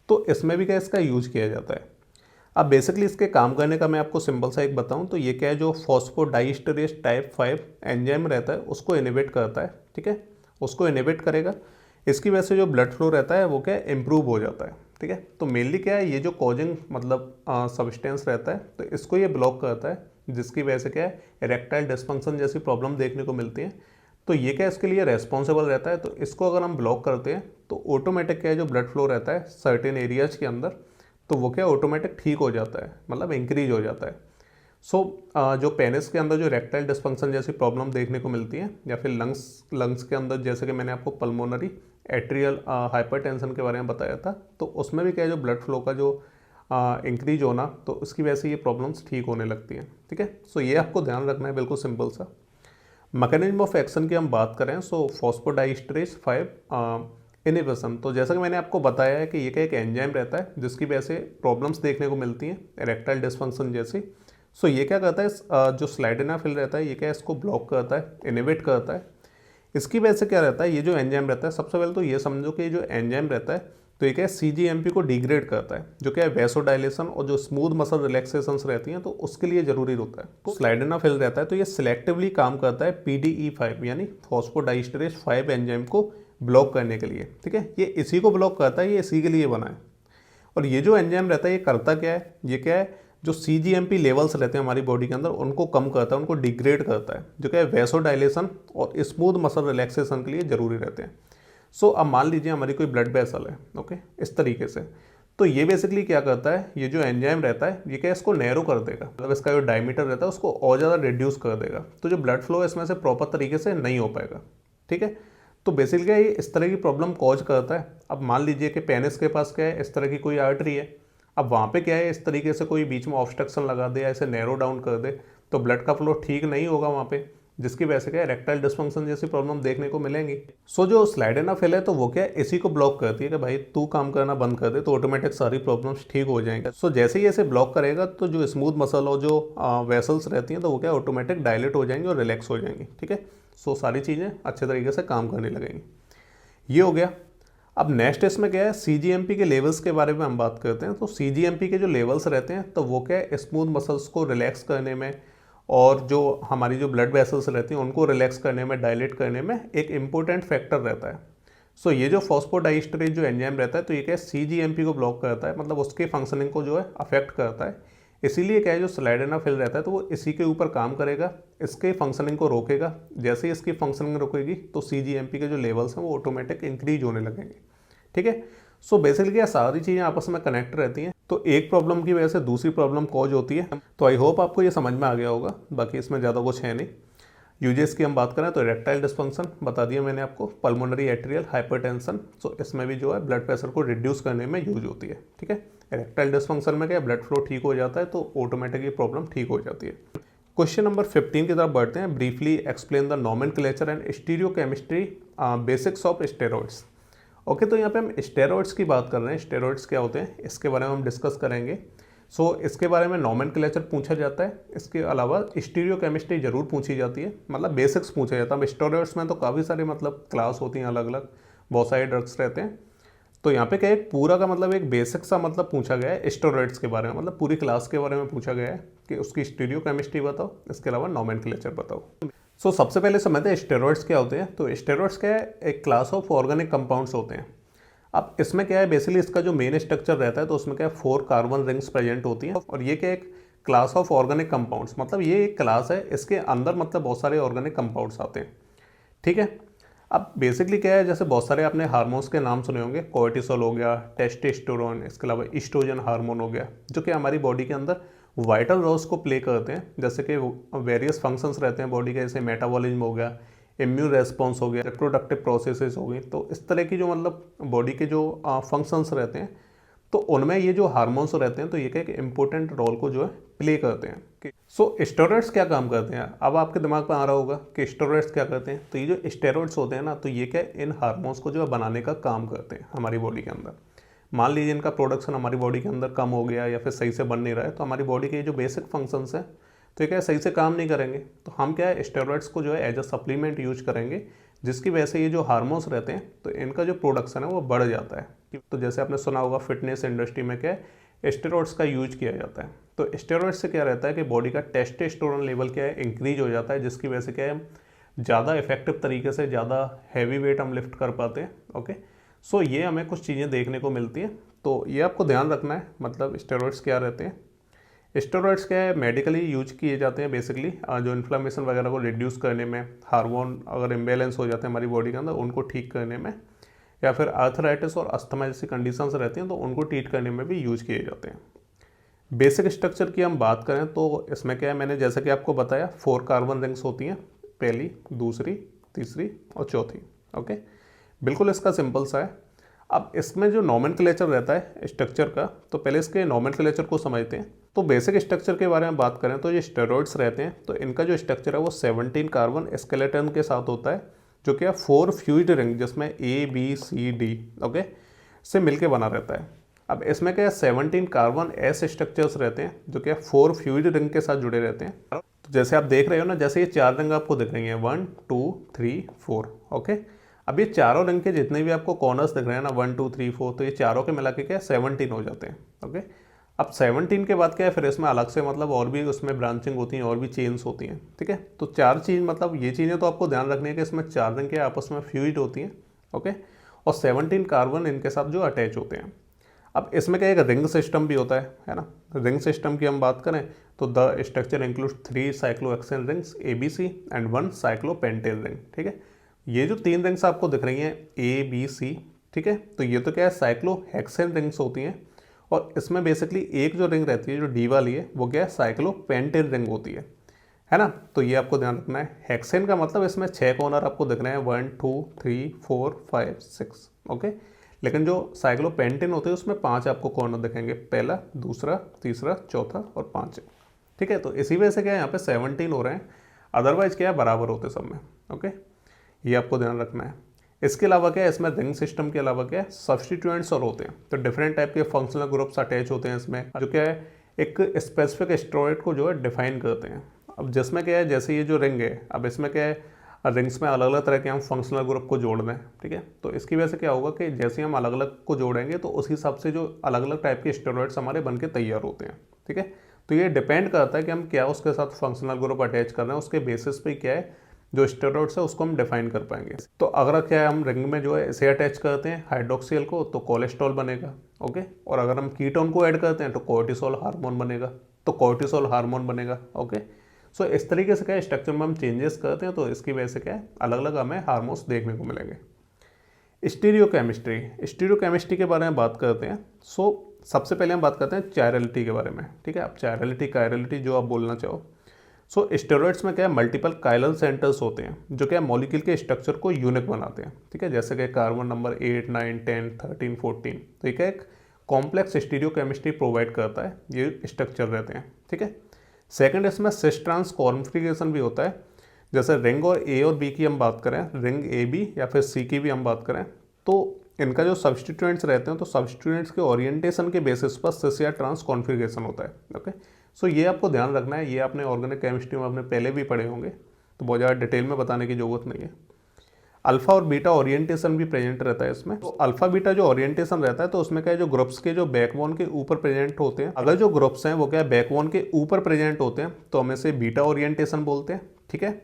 तो इसमें भी क्या इसका यूज किया जाता है। अब बेसिकली इसके काम करने का मैं आपको सिंपल सा एक बताऊं तो ये क्या है, जो फॉस्फोडाइस्टरेज टाइप 5 एंजाइम रहता है उसको इनहिबिट करता है, ठीक है, उसको इनहिबिट करेगा। इसकी वजह से जो ब्लड फ्लो रहता है वो क्या इम्प्रूव हो जाता है, ठीक है। तो मेनली क्या है, ये जो कॉजिंग मतलब सब्सटेंस रहता है तो इसको ये ब्लॉक करता है, जिसकी वजह से क्या है इरेक्टाइल डिस्फंक्शन जैसी प्रॉब्लम देखने को मिलती है। तो ये क्या इसके लिए रेस्पॉन्सिबल रहता है। तो इसको अगर हम ब्लॉक करते हैं तो ऑटोमेटिक क्या है जो ब्लड फ्लो रहता है सर्टेन एरियाज के अंदर, तो वो क्या ऑटोमेटिक ठीक हो जाता है, मतलब इंक्रीज हो जाता है। जो पेनिस के अंदर जो इरेक्टाइल डिस्फंक्शन जैसी प्रॉब्लम देखने को मिलती है, या फिर लंग्स के अंदर, जैसे कि मैंने आपको पल्मोनरी एट्रियल हाइपरटेंशन के बारे में बताया था, तो उसमें भी क्या है जो ब्लड फ्लो का जो इंक्रीज होना, तो उसकी वजह से ये प्रॉब्लम्स ठीक होने लगती हैं, ठीक है। सो ये आपको ध्यान रखना है, बिल्कुल सिंपल सा। मैकेनिज्म ऑफ एक्शन की हम बात करें, सो फॉस्फोडाइस्टरेज 5 इनहिबिशन, तो जैसा कि मैंने आपको बताया है कि ये क्या एक एंजाइम रहता है जिसकी वजह से प्रॉब्लम्स देखने को मिलती हैं इरेक्टाइल डिस्फंक्शन जैसी। सो ये क्या करता है, जो स्लाइडेनाफिल रहता है ये क्या इसको ब्लॉक करता है, इनहिबिट करता है। इसकी वजह से क्या रहता है, ये जो एंजाइम रहता है, सबसे पहले तो ये समझो कि जो एंजाइम रहता है तो ये क्या है सीजीएमपी को डिग्रेड करता है, जो क्या है वैसोडाइलेशन और जो स्मूथ मसल रिलैक्सेशंस रहती हैं तो उसके लिए जरूरी होता है। तो स्लाइडेनाफिल रहता है तो ये सिलेक्टिवली काम करता है PDE5 यानी फॉस्फोडाइस्टरेज 5 एंजाइम को ब्लॉक करने के लिए, ठीक है। ये इसी को ब्लॉक करता है, ये इसी के लिए बना है। और ये जो एंजाइम रहता है ये करता क्या है, ये क्या है जो CGMP लेवल्स रहते हैं हमारी बॉडी के अंदर उनको कम करता है, उनको डिग्रेड करता है, जो क्या है वैसोडाइलेशन और स्मूथ मसल रिलैक्सेशन के लिए ज़रूरी रहते हैं। सो अब मान लीजिए हमारी कोई ब्लड वेसल है, ओके, इस तरीके से, तो ये बेसिकली क्या करता है, ये जो एंजाइम रहता है ये क्या इसको नैरो कर देगा, मतलब इसका जो डायमीटर रहता है उसको और ज़्यादा रिड्यूस कर देगा, तो जो ब्लड फ्लो है इसमें से प्रॉपर तरीके से नहीं हो पाएगा, ठीक है। तो बेसिकली ये इस तरह की प्रॉब्लम कॉज करता है। अब मान लीजिए कि पेनिस के पास क्या है इस तरह की कोई आर्टरी है, अब वहाँ पे क्या है इस तरीके से कोई बीच में ऑब्स्ट्रक्शन लगा दे या इसे नैरो डाउन कर दे तो ब्लड का फ्लो ठीक नहीं होगा वहाँ पे, जिसकी वजह से क्या इरेक्टाइल डिस्फंक्शन जैसी प्रॉब्लम देखने को मिलेंगी। सो जो स्लाइडेनाफिल है तो वो क्या है इसी को ब्लॉक करती है कि भाई तू काम करना बंद कर दे तो ऑटोमेटिक सारी प्रॉब्लम्स ठीक हो जाएंगे। सो जैसे ही इसे ब्लॉक करेगा तो जो स्मूथ मसल और जो वेसल्स रहती हैं तो वो क्या ऑटोमेटिक डायलेट हो जाएंगी और रिलैक्स हो जाएंगी, ठीक है। सो सारी चीज़ें अच्छे तरीके से काम करने लगेंगी। ये हो गया। अब नेक्स्ट इसमें क्या है CGMP के लेवल्स के बारे में हम बात करते हैं। तो CGMP के जो लेवल्स रहते हैं तो वो क्या है स्मूथ मसल्स को रिलैक्स करने में और जो हमारी जो ब्लड वेसल्स रहती हैं उनको रिलैक्स करने में, डायलेट करने में एक इम्पोर्टेंट फैक्टर रहता है। सो ये जो फॉस्फोडाइस्टरेज जो एंजाइम रहता है तो ये क्या है CGMP को ब्लॉक करता है, मतलब उसके फंक्शनिंग को जो है अफेक्ट करता है। इसीलिए क्या है जो स्लाइडेनाफिल रहता है तो वो इसी के ऊपर काम करेगा, इसके फंक्शनिंग को रोकेगा। जैसे ही इसकी फंक्शनिंग रुकेगी तो CGMP के जो लेवल्स हैं वो ऑटोमेटिक इंक्रीज होने लगेंगे, ठीक है। सो बेसिकली क्या सारी चीज़ें आपस में कनेक्ट रहती हैं, तो एक प्रॉब्लम की वजह से दूसरी प्रॉब्लम कॉज होती है। तो आई होप आपको ये समझ में आ गया होगा, बाकी इसमें ज़्यादा कुछ है नहीं। यूजेस की हम बात करें तो इरेक्टाइल डिस्फंक्शन बता दिया मैंने आपको, पल्मोनरी एट्रियल हाइपरटेंशन, सो इसमें भी जो है ब्लड प्रेशर को रिड्यूस करने में यूज होती है, ठीक है। इरेक्टाइल डिस्फंक्शन में क्या ब्लड फ्लो ठीक हो जाता है तो ऑटोमेटिक ये प्रॉब्लम ठीक हो जाती है। क्वेश्चन नंबर 15 की तरफ बढ़ते हैं। Briefly explain the nomenclature and stereochemistry basics of steroids. Okay, तो यहाँ पे हम स्टेरॉइड्स की बात कर रहे हैं। स्टेरॉइड्स क्या होते हैं इसके बारे में हम डिस्कस करेंगे। सो इसके बारे में नोमेनक्लेचर पूछा जाता है, इसके अलावा स्टीरियोकेमिस्ट्री जरूर पूछी जाती है, मतलब बेसिक्स पूछा जाता है। अब स्टेरॉइड्स में तो काफ़ी सारे मतलब क्लास होती हैं अलग अलग, बहुत सारे ड्रग्स रहते हैं। तो यहाँ पे क्या एक पूरा का मतलब एक बेसिक सा मतलब पूछा गया है स्टेरॉइड्स के बारे में, मतलब पूरी क्लास के बारे में पूछा गया है कि उसकी स्टीरियोकेमिस्ट्री बताओ, इसके अलावा नोमेनक्लेचर बताओ। सो सबसे पहले समझते हैं स्टेरॉइड्स क्या होते हैं। तो स्टेरॉइड्स क्या है, एक क्लास ऑफ ऑर्गेनिक कंपाउंड्स होते हैं। अब इसमें क्या है बेसिकली इसका जो मेन स्ट्रक्चर रहता है तो उसमें क्या है 4 कार्बन रिंग्स प्रेजेंट होती हैं, और ये क्या एक क्लास ऑफ ऑर्गेनिक कंपाउंड्स, मतलब ये एक क्लास है, इसके अंदर मतलब बहुत सारे ऑर्गेनिक कंपाउंड्स आते हैं, ठीक है। अब बेसिकली क्या है, जैसे बहुत सारे आपने हार्मोन्स के नाम सुने होंगे, कोर्टिसोल हो गया, टेस्टोस्टेरोन, इसके अलावा ईस्ट्रोजन हार्मोन हो गया, जो कि हमारी बॉडी के अंदर वाइटल रोल्स को प्ले करते हैं। जैसे कि वेरियस फंक्शंस रहते हैं बॉडी के, जैसे मेटाबॉलिज्म हो गया, इम्यून रेस्पॉन्स हो गया, रिप्रोडक्टिव प्रोसेसेस हो गई। तो इस तरह की जो मतलब बॉडी के जो फंक्शंस रहते हैं तो उनमें ये जो हार्मोन्स रहते हैं तो ये एक इंपॉर्टेंट रोल को जो है प्ले करते हैं। सो स्टेरॉइड्स क्या काम करते हैं, अब आपके दिमाग में आ रहा होगा कि स्टेरॉइड्स क्या करते हैं। तो ये जो स्टेरॉइड्स होते हैं ना, तो ये क्या इन हार्मोन्स को जो है बनाने का काम करते हैं हमारी बॉडी के अंदर। मान लीजिए इनका प्रोडक्शन हमारी बॉडी के अंदर कम हो गया या फिर सही से बन नहीं रहा है, तो हमारी बॉडी के जो बेसिक फंक्शंस हैं तो ये क्या है, सही से काम नहीं करेंगे। तो हम क्या है, स्टेरॉइड्स को जो है एज अ सप्लीमेंट यूज करेंगे, जिसकी वजह से ये जो हार्मोन्स रहते हैं तो इनका जो प्रोडक्शन है वो बढ़ जाता है। तो जैसे आपने सुना होगा फिटनेस इंडस्ट्री में क्या है, स्टेरॉइड्स का यूज किया जाता है। तो स्टेरॉइड्स से क्या रहता है कि बॉडी का टेस्टोस्टेरोन लेवल क्या है, इंक्रीज हो जाता है, जिसकी वजह से क्या है, ज़्यादा इफेक्टिव तरीके से ज़्यादा हैवी वेट हम लिफ्ट कर पाते हैं। ओके, सो ये हमें कुछ चीज़ें देखने को मिलती हैं, तो ये आपको ध्यान रखना है। मतलब स्टेरॉइड्स क्या रहते हैं, स्टेरॉइड्स क्या है, मेडिकली यूज किए जाते हैं बेसिकली जो इन्फ्लामेशन वगैरह को रिड्यूस करने में, हार्मोन अगर इम्बेलेंस हो जाते हैं हमारी बॉडी के अंदर उनको ठीक करने में, या फिर आर्थराइटिस और अस्थमा जैसी कंडीशंस रहती हैं तो उनको ट्रीट करने में भी यूज किए जाते हैं। बेसिक स्ट्रक्चर की हम बात करें तो इसमें क्या है, मैंने जैसा कि आपको बताया 4 कार्बन रिंग्स होती हैं, पहली, दूसरी, तीसरी और चौथी। ओके, बिल्कुल इसका सिंपल सा है। अब इसमें जो नॉमेनक्लेचर रहता है स्ट्रक्चर का, तो पहले इसके नॉमेनक्लेचर को समझते हैं। तो बेसिक स्ट्रक्चर के बारे में बात करें तो ये स्टेरॉइड्स रहते हैं, तो इनका जो स्ट्रक्चर है वो 17 कार्बन स्केलेटन के साथ होता है, जो कि 4 फ्यूज्ड रिंग जिसमें A B C D okay से मिलके बना रहता है। अब इसमें क्या 17 कार्बन एस स्ट्रक्चर्स रहते हैं जो कि 4 फ्यूज्ड रिंग के साथ जुड़े रहते हैं। तो जैसे आप देख रहे हो ना, जैसे ये 4 रिंग आपको दिख रही हैं 1 2 3 4। ओके, अब ये चारों रिंग के जितने भी आपको कॉर्नर्स दिख रहे हैं ना 1 2 3 4, तो ये चारों के मिला के क्या 17 हो जाते हैं। ओके, अब 17 के बाद क्या है, फिर इसमें अलग से मतलब और भी उसमें ब्रांचिंग होती हैं और भी चेन्स होती हैं। ठीक है, तो 4 चीज़ मतलब ये चीज़ें तो आपको ध्यान रखनी है कि इसमें 4 रिंग के आपस में फ्यूज्ड होती हैं। ओके, और 17 कार्बन इनके साथ जो अटैच होते हैं। अब इसमें क्या एक रिंग सिस्टम भी होता है ना। रिंग सिस्टम की हम बात करें तो the structure include 3 cyclohexane rings ABC and 1 cyclopentane ring. ठीक है, ये जो 3 रिंग्स आपको दिख रही हैं ABC, ठीक है, तो ये तो क्या है साइक्लोहेक्सेन रिंग्स होती हैं, और इसमें बेसिकली एक जो रिंग रहती है जो डी वाली है वो क्या है साइक्लोपेंटेन रिंग होती है ना। तो ये आपको ध्यान रखना है। हेक्सेन का मतलब इसमें 6 कॉर्नर आपको दिख रहे हैं 1 2 3 4 5 6। ओके, लेकिन जो साइक्लोपेंटेन होते हैं उसमें 5 आपको कॉर्नर दिखेंगे, पहला, दूसरा, तीसरा, चौथा और 5। ठीक है, तो इसी वजह से क्या है यहाँ पे 17 हो रहे हैं, अदरवाइज क्या है बराबर होते सब में। ओके, ये आपको ध्यान रखना है। इसके अलावा क्या है, इसमें रिंग सिस्टम के अलावा क्या है सब्सटीट्यूएंट्स और होते हैं, तो डिफरेंट टाइप के फंक्शनल ग्रुप्स अटैच होते हैं इसमें, जो क्या है एक स्पेसिफिक स्टेरॉइड को जो है डिफाइन करते हैं। अब जिसमें क्या है, जैसे ये जो रिंग है, अब इसमें क्या है रिंग्स में अलग अलग तरह के हम फंक्शनल ग्रुप को जोड़ दें। ठीक है, तो इसकी वजह से क्या होगा कि जैसे हम अलग अलग को जोड़ेंगे तो उस हिसाब से जो अलग अलग टाइप के स्टेरॉइड्स हमारे बन के तैयार होते हैं। ठीक है, तो ये डिपेंड करता है कि हम क्या उसके साथ फंक्शनल ग्रुप अटैच कर रहे हैं, उसके बेसिस पे क्या है जो स्टेरॉइड्स है उसको हम डिफाइन कर पाएंगे। तो अगर क्या है हम रिंग में जो है इसे अटैच करते हैं हाइड्रोक्सिल को तो कोलेस्ट्रॉल बनेगा। ओके, और अगर हम कीटोन को ऐड करते हैं तो कोर्टिसोल हार्मोन बनेगा, तो कोर्टिसोल हार्मोन बनेगा। ओके, सो इस तरीके से क्या है स्ट्रक्चर में हम चेंजेस करते हैं, तो इसकी वजह से क्या है अलग अलग हमें हार्मोन्स देखने को मिलेंगे। स्टीरियोकेमिस्ट्री के बारे में बात करते हैं। सो सबसे पहले हम बात करते हैं चायरलिटी के बारे में। ठीक है, अब चायरलिटी कायरलिटी जो आप बोलना चाहो। सो स्टेरॉइड्स में क्या है मल्टीपल काइलल सेंटर्स होते हैं जो क्या मॉलिक्यूल के स्ट्रक्चर को यूनिक बनाते हैं। ठीक है, जैसे कि कार्बन नंबर 8 9 10 13 14, तो ये क्या एक कॉम्प्लेक्स स्टीरियोकेमिस्ट्री प्रोवाइड करता है, ये स्ट्रक्चर रहते हैं। ठीक है, सेकंड इसमें सिस ट्रांस कॉन्फिगरेशन भी होता है। जैसे रिंग और A और B की हम बात करें, रिंग AB या फिर C की भी हम बात करें, तो इनका जो सब्सटीट्यूएंट्स रहते हैं तो सब्सटीट्यूएंट्स के ओरिएंटेशन के बेसिस पर सिस या ट्रांस कॉन्फिगरेशन होता है। ओके, सो ये आपको ध्यान रखना है, ये आपने ऑर्गेनिक केमिस्ट्री में आपने पहले भी पढ़े होंगे, तो बहुत ज़्यादा डिटेल में बताने की जरूरत नहीं है। अल्फा और बीटा ओरिएंटेशन भी प्रेजेंट रहता है इसमें। तो अल्फा बीटा जो ओरिएंटेशन रहता है तो उसमें क्या है जो ग्रुप्स के जो बैकबोन के ऊपर प्रेजेंट होते हैं, अगर जो ग्रुप्स हैं वो क्या है बैकबोन के ऊपर प्रेजेंट होते हैं तो हम इसे बीटा ओरिएंटेशन बोलते हैं। ठीक है,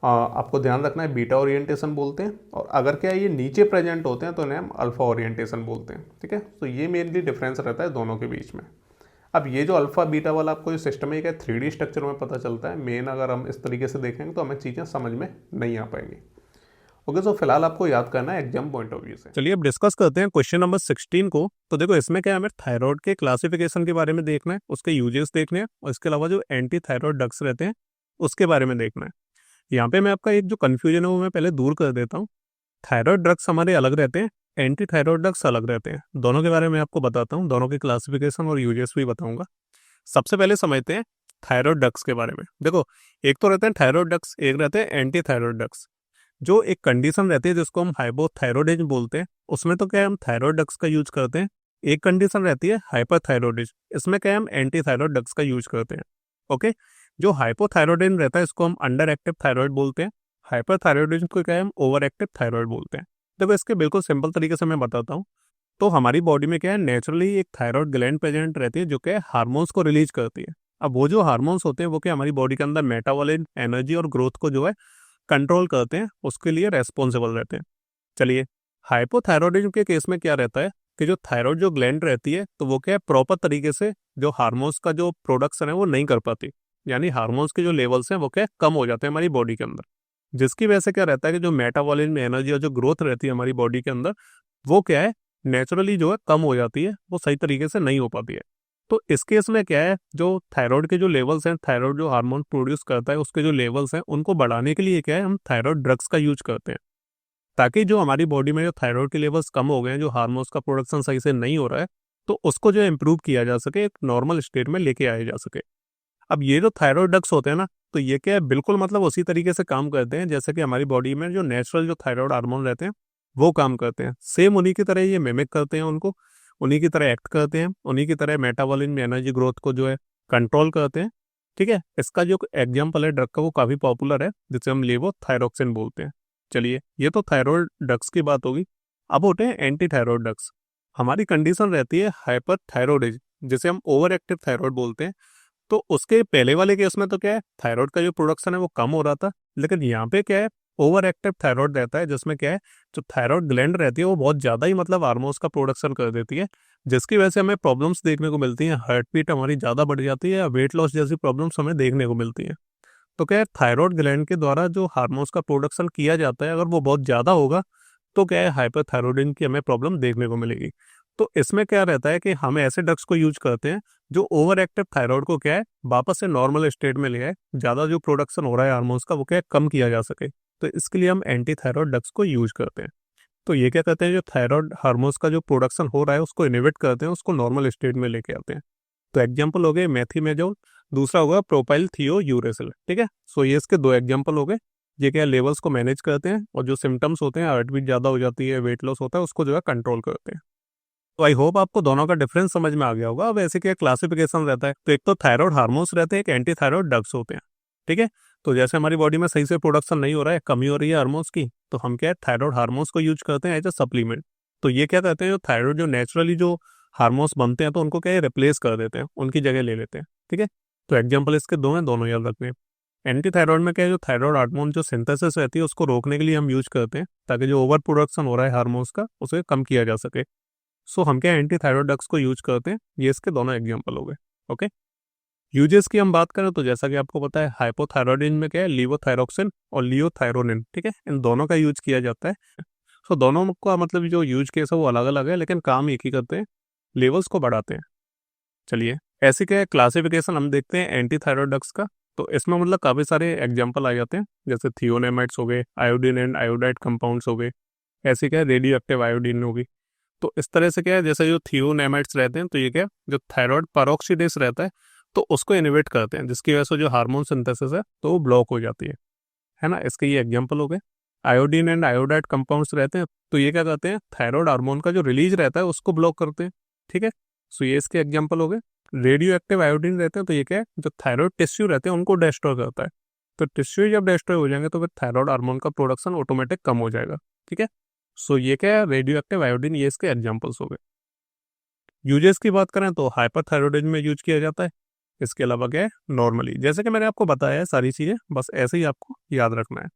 आपको ध्यान रखना है बीटा ओरिएंटेशन बोलते हैं, और अगर क्या है ये नीचे प्रेजेंट होते हैं तो इन्हें हम अल्फा ओरिएंटेशन बोलते हैं। ठीक है, तो ये मेनली डिफरेंस रहता है दोनों के बीच में। अब ये जो अल्फा बीटा वाला आपको जो सिस्टम है ये 3D स्ट्रक्चर में पता चलता है मेन, अगर हम इस तरीके से देखेंगे तो हमें चीज़ें समझ में नहीं आ पाएंगी। ओके, तो फिलहाल आपको याद करना है एग्जाम पॉइंट ऑफ व्यू से। चलिए अब डिस्कस करते हैं क्वेश्चन नंबर 16 को। तो देखो इसमें क्या है, हमें थायराइड के क्लासिफिकेशन के बारे में देखना है, उसके यूजेस देखने हैं, और इसके अलावा जो एंटी थायराइड ड्रग्स रहते हैं उसके बारे में देखना है। यहाँ पे मैं आपका एक जो कन्फ्यूजन है वो मैं पहले दूर कर देता हूँ। थायराइड ड्रग्स हमारे अलग रहते हैं, एंटी थायराइड ड्रग्स अलग रहते हैं। दोनों के बारे में आपको बताता हूँ, दोनों के क्लासिफिकेशन और यूजेस भी बताऊंगा। सबसे पहले समझते हैं थायराइड ड्रग्स के बारे में। देखो एक तो रहते हैं थायराइड ड्रग्स, एक रहते हैं एंटी थायराइड ड्रग्स। जो एक कंडीशन रहती है जिसको हम हाइपोथायरॉयडिज्म बोलते हैं, उसमें तो क्या है हम थायराइड ड्रग्स का यूज करते हैं, एक कंडीशन रहती है हाइपरथायरॉयडिज्म, इसमें क्या है हम एंटी थायरॉयड ड्रग्स का यूज करते हैं। ओके, जो हाइपोथायरॉयडिज्म रहता है इसको हम अंडर एक्टिव थायरॉयड बोलते हैं, हाइपरथायरॉयडिज्म को क्या है हम ओवर एक्टिव थायरॉयड बोलते हैं। देखो इसके बिल्कुल सिंपल तरीके से मैं बताता हूँ। तो हमारी बॉडी में क्या है नेचुरली एक थायरॉयड ग्लैंड प्रेजेंट रहती है जो कि हार्मोन्स को रिलीज करती है। अब वो जो हार्मोन्स होते हैं वो क्या हमारी बॉडी के अंदर मेटाबॉलिज्म, एनर्जी और ग्रोथ को जो है कंट्रोल करते हैं, उसके लिए रेस्पॉन्सिबल रहते हैं। चलिए, हाइपोथायरॉयडिज्म के केस में क्या रहता है कि जो थायरॉयड जो ग्लैंड रहती है तो वो क्या है प्रॉपर तरीके से जो हार्मोन्स का जो प्रोडक्शन है वो नहीं कर पाती, यानी हार्मोन्स के जो लेवल्स हैं वो क्या है कम हो जाते हैं हमारी बॉडी के अंदर, जिसकी वजह से क्या रहता है कि जो मेटाबॉलिज्म, एनर्जी और जो ग्रोथ रहती है हमारी बॉडी के अंदर वो क्या है नेचुरली जो है कम हो जाती है, वो सही तरीके से नहीं हो पाती है। तो इस केस में क्या है जो थायराइड के जो लेवल्स हैं, थायराइड जो हार्मोन प्रोड्यूस करता है उसके जो लेवल्स हैं उनको बढ़ाने के लिए क्या है हम थायराइड ड्रग्स का यूज करते हैं, ताकि जो हमारी बॉडी में जो थायराइड के लेवल्स कम हो गए हैं, जो हार्मोन्स का प्रोडक्शन सही से नहीं हो रहा है, तो उसको जो इम्प्रूव किया जा सके, एक नॉर्मल स्टेट में लेके आया जा सके। अब ये जो थायराइड ड्रग्स होते हैं ना, तो ये क्या है बिल्कुल मतलब उसी तरीके से काम करते हैं जैसे कि हमारी बॉडी में जो नेचुरल जो थायराइड हार्मोन रहते हैं वो काम करते हैं, सेम उन्हीं की तरह ये मिमिक करते हैं उनको, उन्हीं की तरह एक्ट करते हैं, उन्हीं की तरह मेटाबॉलिज्म, एनर्जी, ग्रोथ को जो है कंट्रोल करते हैं। ठीक है, इसका जो एग्जाम्पल है ड्रग का वो काफ़ी पॉपुलर है जिसे हम लेवोथायरोक्सिन बोलते हैं। चलिए, ये तो थायराइड ड्रग्स की बात होगी। अब होते हैं एंटी थायराइड ड्रग्स। हमारी कंडीशन रहती है हाइपर थायरॉयडिज्म, जिसे हम ओवर एक्टिव थायराइड बोलते हैं। तो उसके पहले वाले केस में तो क्या है थायराइड का जो प्रोडक्शन है वो कम हो रहा था, लेकिन यहाँ पे क्या है ओवर एक्टिव थायराइड रहता है, जिसमें क्या है जो थायराइड ग्लैंड रहती है वो बहुत ज़्यादा ही मतलब हार्मोन्स का प्रोडक्शन कर देती है, जिसकी वजह से हमें प्रॉब्लम्स देखने को मिलती हैं, हार्ट बीट हमारी ज़्यादा बढ़ जाती है या वेट लॉस जैसी प्रॉब्लम्स हमें देखने को मिलती हैं। तो क्या है थायराइड ग्लैंड के द्वारा जो हार्मोन्स का प्रोडक्शन किया जाता है अगर वो बहुत ज़्यादा होगा तो क्या है हाइपरथायरॉयडिज्म की हमें प्रॉब्लम देखने को मिलेगी। तो इसमें क्या रहता है कि हम ऐसे ड्रग्स को यूज करते हैं जो ओवर एक्टिव थायराइड को क्या है वापस से नॉर्मल स्टेट में ले आए, ज़्यादा जो प्रोडक्शन हो रहा है हार्मोन्स का वो क्या है कम किया जा सके। तो इसके लिए हम एंटी थायराइड ड्रग्स को यूज करते हैं। तो ये क्या कहते हैं जो थायराइड हार्मोन्स का जो प्रोडक्शन हो रहा है उसको इनिबिट करते हैं, उसको नॉर्मल स्टेट में लेके आते हैं। तो एग्जाम्पल हो गए मेथीमेजोल, दूसरा होगा प्रोपाइल थियोयूरेसिल। ठीक है, सो ये इसके दो एग्जाम्पल हो गए। ये क्या लेवल्स को मैनेज करते हैं और जो सिम्टम्स होते हैं हार्ट बीट ज़्यादा हो जाती है, वेट लॉस होता है, उसको जो है कंट्रोल करते हैं। तो आई होप आपको दोनों का डिफरेंस समझ में आ गया होगा। अब ऐसे क्या क्लासिफिकेशन रहता है, तो एक तो थायराइड हार्मोन्स रहते हैं, एक एंटी थायराइड ड्रग्स होते हैं। ठीक है, तो जैसे हमारी बॉडी में सही से प्रोडक्शन नहीं हो रहा है, कमी हो रही है हार्मोन्स की, तो हम क्या है थायराइड हार्मोन्स को यूज करते हैं एज अ सप्लीमेंट। तो ये क्या कहते हैं जो थायराइड जो नेचुरली जो हार्मोन्स बनते हैं तो उनको क्या है रिप्लेस कर देते हैं, उनकी जगह ले लेते हैं। ठीक है, तो एग्जाम्पल इसके दो हैं, दोनों याद रखने हैं। एंटी थायराइड में क्या है जो थायराइड हार्मोन जो सिंथेसिस रहती है उसको रोकने के लिए हम यूज करते हैं, ताकि जो ओवर प्रोडक्शन हो रहा है हार्मोन्स का उसे कम किया जा सके। सो हम क्या एंटी थायराइड ड्रग्स को यूज करते हैं। ये इसके दोनों एग्जाम्पल हो गए। ओके, यूजेस की हम बात करें तो जैसा कि आपको पता है हाइपोथायरॉयडिज्म में क्या है लीवोथायरोक्सिन और लियोथायरोनिन। ठीक है, इन दोनों का यूज किया जाता है। सो दोनों का मतलब जो यूज केस है वो अलग अलग है, लेकिन काम एक ही करते हैं, लेवल्स को बढ़ाते हैं। चलिए, ऐसे क्या क्लासिफिकेशन हम देखते हैं एंटी थायराइड ड्रग्स का। तो इसमें मतलब काफ़ी सारे एग्जाम्पल आ जाते हैं, जैसे थियोनेमाइड्स हो गए, आयोडीन एंड आयोडाइड कंपाउंड्स हो गए, ऐसे क्या रेडियो एक्टिव आयोडीन होगी। तो इस तरह से क्या है जैसे जो थियोनेमाइड्स रहते हैं तो ये क्या जो थायराइड पेरोक्सीडेस रहता है तो उसको इनिवेट करते हैं, जिसकी वजह से जो हार्मोन सिंथेसिस है तो वो ब्लॉक हो जाती है ना। इसके ये एग्जाम्पल हो गए। आयोडीन एंड आयोडाइड कंपाउंड्स रहते हैं तो ये क्या करते हैं थायराइड हार्मोन का जो रिलीज रहता है उसको ब्लॉक करते हैं। ठीक है, सो ये इसके एग्जाम्पल हो गए। रेडियो एक्टिव आयोडीन रहते हैं तो ये क्या है जो थायराइड टिश्यू रहते हैं उनको डिस्ट्रॉय करता है। तो टिश्यू जब डिस्ट्रॉय हो जाएंगे तो फिर थायराइड हार्मोन का प्रोडक्शन ऑटोमेटिक कम हो जाएगा। ठीक है, सो ये क्या है रेडियो एक्टिव आयोडीन, ये इसके एग्जाम्पल्स हो गए। यूजेस की बात करें तो हाइपरथायरॉयडिज्म में यूज किया जाता है। इसके अलावा क्या है नॉर्मली, जैसे कि मैंने आपको बताया है सारी चीज़ें, बस ऐसे ही आपको याद रखना है।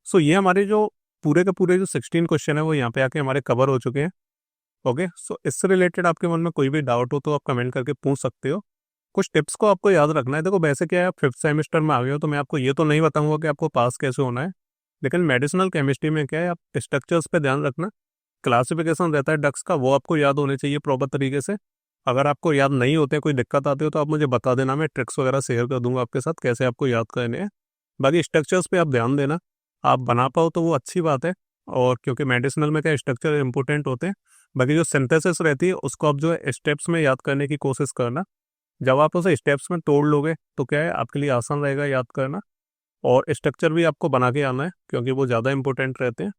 सो ये हमारे जो पूरे के पूरे जो 16 क्वेश्चन है वो यहाँ पे आके हमारे कवर हो चुके हैं। ओके, सो इससे रिलेटेड आपके मन में कोई भी डाउट हो तो आप कमेंट करके पूछ सकते हो। कुछ टिप्स को आपको याद रखना है। देखो वैसे क्या है आप 5th सेमेस्टर में आ गए हो तो मैं आपको ये तो नहीं बताऊंगा कि आपको पास कैसे होना है, लेकिन मेडिसिनल केमिस्ट्री में क्या है आप स्ट्रक्चर्स पे ध्यान रखना। क्लासिफिकेशन रहता है ड्रग्स का वो आपको याद होने चाहिए प्रॉपर तरीके से। अगर आपको याद नहीं होते, कोई दिक्कत आती हो तो आप मुझे बता देना, मैं ट्रिक्स वगैरह शेयर कर दूंगा आपके साथ कैसे आपको याद करने हैं। बाकी स्ट्रक्चर्स पे आप ध्यान देना, आप बना पाओ तो वो अच्छी बात है। और क्योंकि मेडिसिनल में क्या स्ट्रक्चर इंपॉर्टेंट होते हैं, बाकी जो सिंथेसिस रहती है उसको आप जो है स्टेप्स में याद करने की कोशिश करना। जब आप उसे स्टेप्स में तोड़ लोगे तो क्या है आपके लिए आसान रहेगा याद करना। और स्ट्रक्चर भी आपको बना के आना है क्योंकि वो ज़्यादा इंपॉर्टेंट रहते हैं।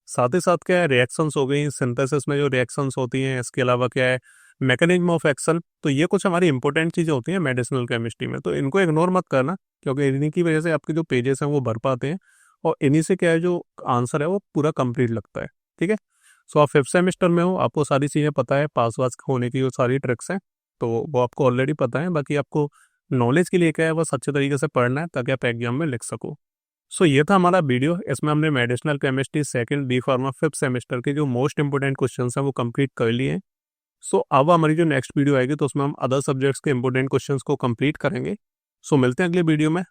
साथ ही साथ क्या है रिएक्शंस हो गई सिंथेसिस में, जो रिएक्शंस होती हैं, इसके अलावा क्या है मैकेनिज्म ऑफ एक्शन, तो ये कुछ हमारी इंपॉर्टेंट चीज़ें होती हैं मेडिसिनल केमिस्ट्री में, तो इनको इग्नोर मत करना, क्योंकि इन्हीं की वजह से आपके जो पेजेस हैं वो भर पाते हैं, और इन्हीं से क्या है जो आंसर है वो पूरा कंप्लीट लगता है। ठीक है, सो आप 5th सेमेस्टर में हो, आपको सारी चीज़ें पता है, पास वास होने की जो सारी ट्रिक्स हैं तो वो आपको ऑलरेडी पता है। बाकी आपको नॉलेज के लिए क्या है, बस अच्छे तरीके से पढ़ना है ताकि आप एग्जाम में लिख सको। सो ये था हमारा वीडियो, इसमें हमने medicinal chemistry second B pharma 5th semester के जो मोस्ट इंपॉर्टेंट क्वेश्चंस हैं वो कंप्लीट कर लिए हैं। सो अब हमारी जो नेक्स्ट वीडियो आएगी तो उसमें हम अदर सब्जेक्ट्स के इंपॉर्टेंट क्वेश्चंस को कंप्लीट करेंगे। सो मिलते हैं अगले वीडियो में।